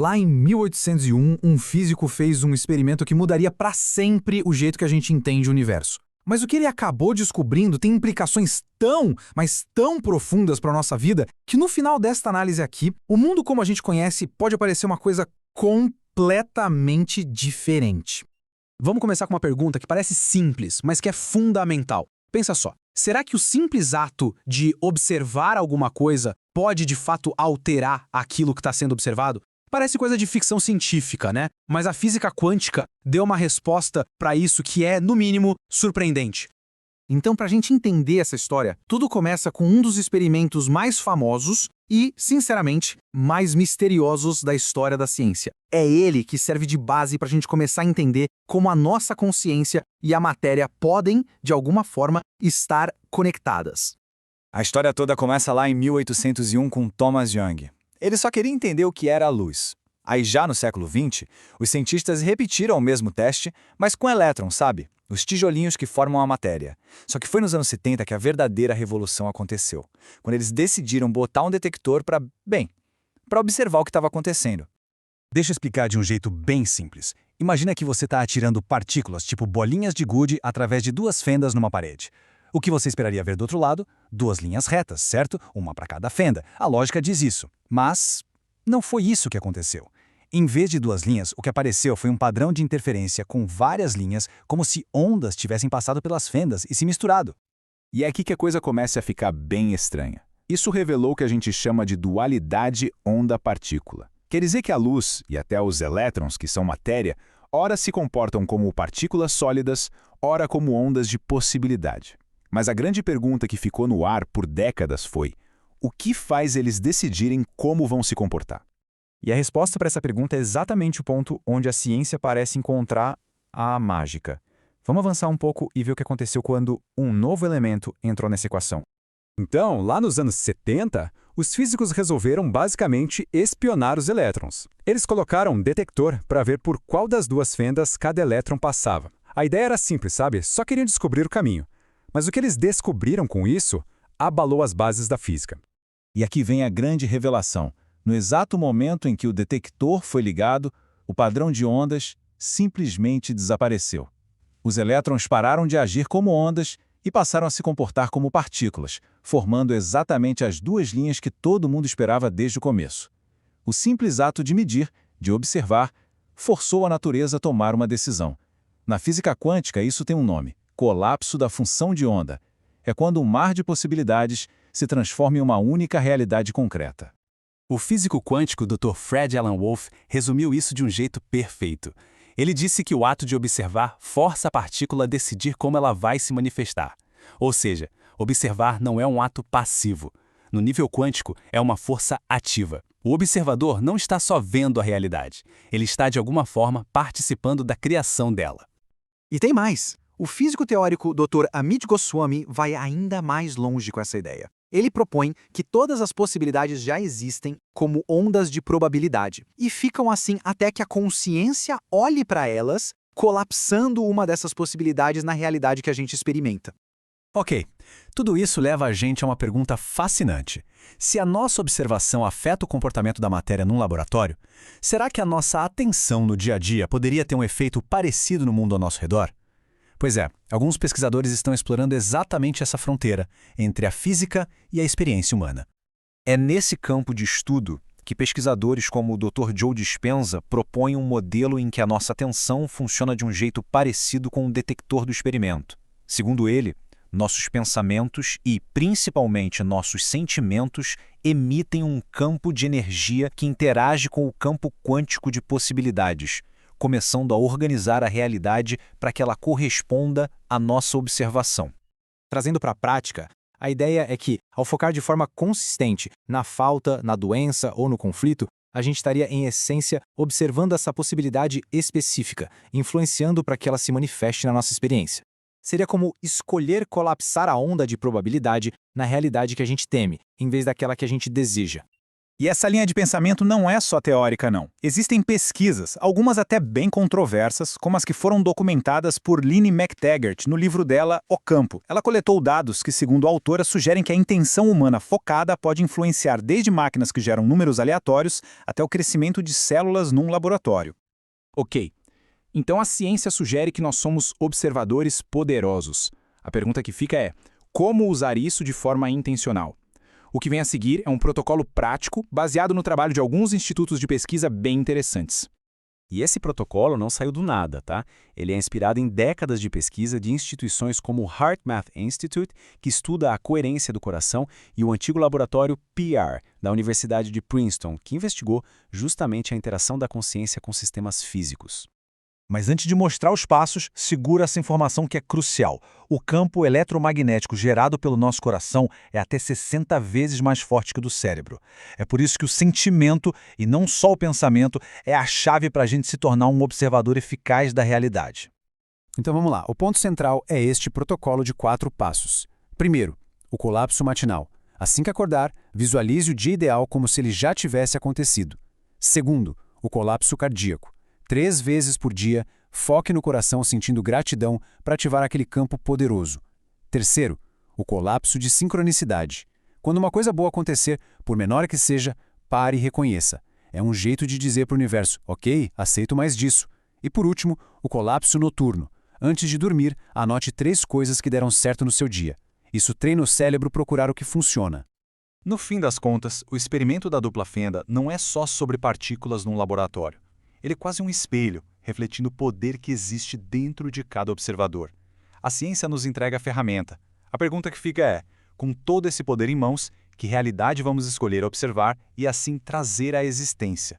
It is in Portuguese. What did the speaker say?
Lá em 1801, um físico fez um experimento que mudaria para sempre o jeito que a gente entende o universo. Mas o que ele acabou descobrindo tem implicações tão, mas tão profundas para a nossa vida, que no final desta análise aqui, o mundo como a gente conhece pode parecer uma coisa completamente diferente. Vamos começar com uma pergunta que parece simples, mas que é fundamental. Pensa só, será que o simples ato de observar alguma coisa pode de fato alterar aquilo que está sendo observado? Parece coisa de ficção científica, né? Mas a física quântica deu uma resposta para isso que é, no mínimo, surpreendente. Então, para a gente entender essa história, tudo começa com um dos experimentos mais famosos e, sinceramente, mais misteriosos da história da ciência. É ele que serve de base para a gente começar a entender como a nossa consciência e a matéria podem, de alguma forma, estar conectadas. A história toda começa lá em 1801 com Thomas Young. Ele só queria entender o que era a luz. Aí já no século XX, os cientistas repetiram o mesmo teste, mas com elétrons, sabe? Os tijolinhos que formam a matéria. Só que foi nos anos 70 que a verdadeira revolução aconteceu, quando eles decidiram botar um detector para observar o que estava acontecendo. Deixa eu explicar de um jeito bem simples. Imagina que você está atirando partículas, tipo bolinhas de gude, através de duas fendas numa parede. O que você esperaria ver do outro lado? Duas linhas retas, certo? Uma para cada fenda. A lógica diz isso. Mas não foi isso que aconteceu. Em vez de duas linhas, o que apareceu foi um padrão de interferência com várias linhas, como se ondas tivessem passado pelas fendas e se misturado. E é aqui que a coisa começa a ficar bem estranha. Isso revelou o que a gente chama de dualidade onda-partícula. Quer dizer que a luz, e até os elétrons, que são matéria, ora se comportam como partículas sólidas, ora como ondas de possibilidade. Mas a grande pergunta que ficou no ar por décadas foi: o que faz eles decidirem como vão se comportar? E a resposta para essa pergunta é exatamente o ponto onde a ciência parece encontrar a mágica. Vamos avançar um pouco e ver o que aconteceu quando um novo elemento entrou nessa equação. Então, lá nos anos 70, os físicos resolveram basicamente espionar os elétrons. Eles colocaram um detector para ver por qual das duas fendas cada elétron passava. A ideia era simples, sabe? Só queriam descobrir o caminho. Mas o que eles descobriram com isso abalou as bases da física. E aqui vem a grande revelação. No exato momento em que o detector foi ligado, o padrão de ondas simplesmente desapareceu. Os elétrons pararam de agir como ondas e passaram a se comportar como partículas, formando exatamente as duas linhas que todo mundo esperava desde o começo. O simples ato de medir, de observar, forçou a natureza a tomar uma decisão. Na física quântica, isso tem um nome: colapso da função de onda. É quando um mar de possibilidades se transforma em uma única realidade concreta. O físico quântico Dr. Fred Alan Wolf resumiu isso de um jeito perfeito. Ele disse que o ato de observar força a partícula a decidir como ela vai se manifestar. Ou seja, observar não é um ato passivo. No nível quântico, é uma força ativa. O observador não está só vendo a realidade. Ele está, de alguma forma, participando da criação dela. E tem mais. O físico teórico Dr. Amit Goswami vai ainda mais longe com essa ideia. Ele propõe que todas as possibilidades já existem como ondas de probabilidade e ficam assim até que a consciência olhe para elas, colapsando uma dessas possibilidades na realidade que a gente experimenta. Ok, tudo isso leva a gente a uma pergunta fascinante. Se a nossa observação afeta o comportamento da matéria num laboratório, será que a nossa atenção no dia a dia poderia ter um efeito parecido no mundo ao nosso redor? Pois é, alguns pesquisadores estão explorando exatamente essa fronteira entre a física e a experiência humana. É nesse campo de estudo que pesquisadores como o Dr. Joe Dispenza propõem um modelo em que a nossa atenção funciona de um jeito parecido com o detector do experimento. Segundo ele, nossos pensamentos e, principalmente, nossos sentimentos emitem um campo de energia que interage com o campo quântico de possibilidades, começando a organizar a realidade para que ela corresponda à nossa observação. Trazendo para a prática, a ideia é que, ao focar de forma consistente na falta, na doença ou no conflito, a gente estaria, em essência, observando essa possibilidade específica, influenciando para que ela se manifeste na nossa experiência. Seria como escolher colapsar a onda de probabilidade na realidade que a gente teme, em vez daquela que a gente deseja. E essa linha de pensamento não é só teórica, não. Existem pesquisas, algumas até bem controversas, como as que foram documentadas por Lynne McTaggart no livro dela O Campo. Ela coletou dados que, segundo a autora, sugerem que a intenção humana focada pode influenciar desde máquinas que geram números aleatórios até o crescimento de células num laboratório. Ok. Então a ciência sugere que nós somos observadores poderosos. A pergunta que fica é: como usar isso de forma intencional? O que vem a seguir é um protocolo prático baseado no trabalho de alguns institutos de pesquisa bem interessantes. E esse protocolo não saiu do nada, tá? Ele é inspirado em décadas de pesquisa de instituições como o HeartMath Institute, que estuda a coerência do coração, e o antigo laboratório PR, da Universidade de Princeton, que investigou justamente a interação da consciência com sistemas físicos. Mas antes de mostrar os passos, segura essa informação que é crucial. O campo eletromagnético gerado pelo nosso coração é até 60 vezes mais forte que o do cérebro. É por isso que o sentimento, e não só o pensamento, é a chave para a gente se tornar um observador eficaz da realidade. Então vamos lá, o ponto central é este protocolo de 4 passos. Primeiro, o colapso matinal. Assim que acordar, visualize o dia ideal como se ele já tivesse acontecido. Segundo, o colapso cardíaco. 3 vezes por dia, foque no coração sentindo gratidão para ativar aquele campo poderoso. Terceiro, o colapso de sincronicidade. Quando uma coisa boa acontecer, por menor que seja, pare e reconheça. É um jeito de dizer para o universo, ok, aceito mais disso. E por último, o colapso noturno. Antes de dormir, anote 3 coisas que deram certo no seu dia. Isso treina o cérebro procurar o que funciona. No fim das contas, o experimento da dupla fenda não é só sobre partículas num laboratório. Ele é quase um espelho, refletindo o poder que existe dentro de cada observador. A ciência nos entrega a ferramenta. A pergunta que fica é, com todo esse poder em mãos, que realidade vamos escolher observar e assim trazer à existência?